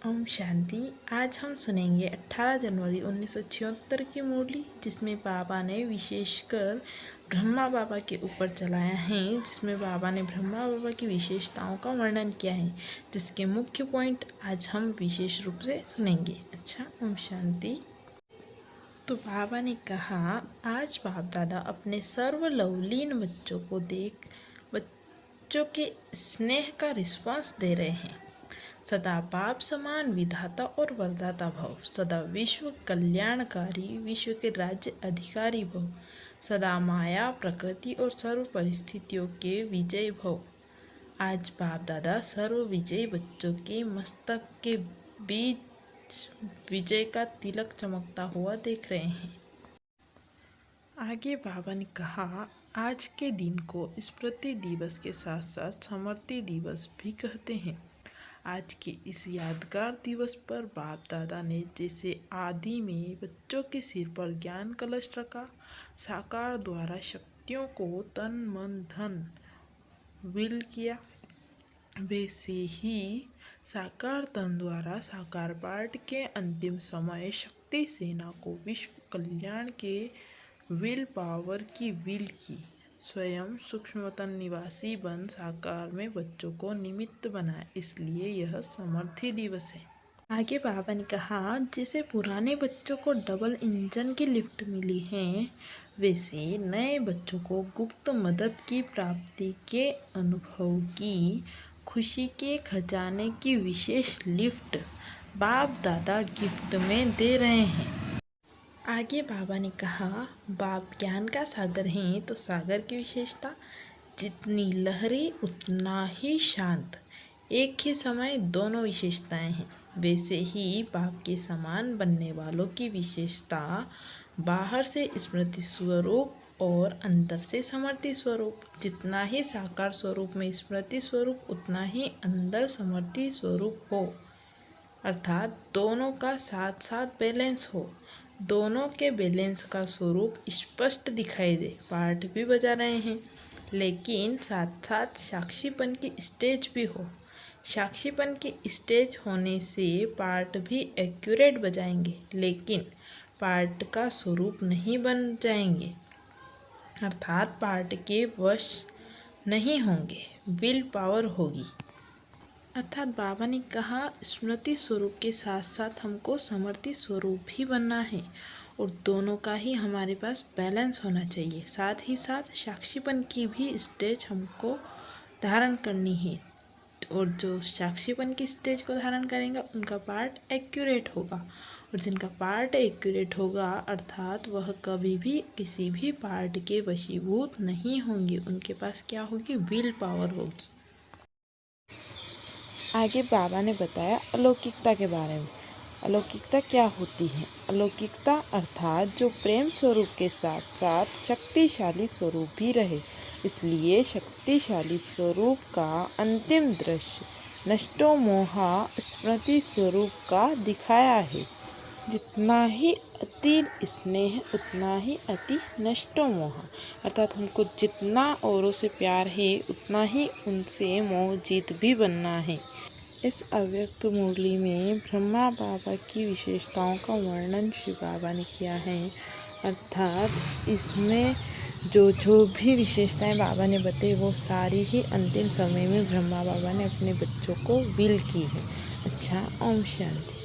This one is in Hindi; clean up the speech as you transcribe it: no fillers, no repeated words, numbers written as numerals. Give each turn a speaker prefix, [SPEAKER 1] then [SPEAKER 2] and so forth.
[SPEAKER 1] ओम शांति। आज हम सुनेंगे 18 जनवरी 1976 की मुरली, जिसमें बाबा ने विशेषकर ब्रह्मा बाबा के ऊपर चलाया है, जिसमें बाबा ने ब्रह्मा बाबा की विशेषताओं का वर्णन किया है, जिसके मुख्य पॉइंट आज हम विशेष रूप से सुनेंगे। अच्छा, ओम शांति। तो बाबा ने कहा, आज बाप दादा अपने सर्वलवलीन बच्चों को देख बच्चों के स्नेह का रिस्पॉन्स दे रहे हैं। सदा बाप समान विधाता और वरदाता भव, सदा विश्व कल्याणकारी, विश्व के राज्य अधिकारी भव, सदा माया प्रकृति और सर्व परिस्थितियों के विजय भव। आज बाप दादा सर्व विजयी बच्चों के मस्तक के बीच विजय का तिलक चमकता हुआ देख रहे हैं। आगे बाबा ने कहा, आज के दिन को स्मृति दिवस के साथ साथ स्मृति दिवस भी कहते हैं। आज के इस यादगार दिवस पर बाप दादा ने जैसे आदि में बच्चों के सिर पर ज्ञान कलश रखा, साकार द्वारा शक्तियों को तन मन धन विल किया, वैसे ही साकार तन द्वारा साकार पाठ के अंतिम समय शक्ति सेना को विश्व कल्याण के विल पावर की विल की, स्वयं सूक्ष्मतन निवासी बन साकार में बच्चों को निमित्त बनाए, इसलिए यह समर्थी दिवस है। आगे बाबा ने कहा, जैसे पुराने बच्चों को डबल इंजन की लिफ्ट मिली है, वैसे नए बच्चों को गुप्त मदद की प्राप्ति के अनुभव की खुशी के खजाने की विशेष लिफ्ट बाप दादा गिफ्ट में दे रहे हैं। आगे बाबा ने कहा, बाप ज्ञान का सागर हैं, तो सागर की विशेषता जितनी लहरी उतना ही शांत, एक ही समय दोनों विशेषताएं हैं। वैसे ही बाप के समान बनने वालों की विशेषता बाहर से स्मृति स्वरूप और अंदर से समर्थि स्वरूप। जितना ही साकार स्वरूप में स्मृति स्वरूप, उतना ही अंदर समर्थि स्वरूप हो, अर्थात दोनों का साथ साथ बैलेंस हो, दोनों के बैलेंस का स्वरूप स्पष्ट दिखाई दे। पाठ भी बजा रहे हैं, लेकिन साथ साथ साक्षीपन की स्टेज भी हो। साक्षीपन की स्टेज होने से पाठ भी एक्यूरेट बजाएंगे, लेकिन पाठ का स्वरूप नहीं बन जाएंगे, अर्थात पाठ के वश नहीं होंगे, विल पावर होगी। अर्थात बाबा ने कहा, स्मृति स्वरूप के साथ साथ हमको समर्थी स्वरूप भी बनना है, और दोनों का ही हमारे पास बैलेंस होना चाहिए। साथ ही साथ साक्षीपन की भी स्टेज हमको धारण करनी है, और जो साक्षीपन की स्टेज को धारण करेंगे उनका पार्ट एक्यूरेट होगा, और जिनका पार्ट एक्यूरेट होगा अर्थात वह कभी भी किसी भी पार्ट के वशीभूत नहीं होंगे, उनके पास क्या होगी, विल पावर होगी। आगे बाबा ने बताया अलौकिकता के बारे में। अलौकिकता क्या होती है? अलौकिकता अर्थात जो प्रेम स्वरूप के साथ साथ शक्तिशाली स्वरूप भी रहे, इसलिए शक्तिशाली स्वरूप का अंतिम दृश्य नष्टो मोहा स्मृति स्वरूप का दिखाया है। जितना ही अति स्नेह उतना ही अति नष्टो मोह, अर्थात हमको जितना औरों से प्यार है उतना ही उनसे मोह जीत भी बनना है। इस अव्यक्त मुरली में ब्रह्मा बाबा की विशेषताओं का वर्णन श्री बाबा ने किया है, अर्थात इसमें जो भी विशेषताएं बाबा ने बताई वो सारी ही अंतिम समय में ब्रह्मा बाबा ने अपने बच्चों को विल की है। अच्छा, ओम शांति।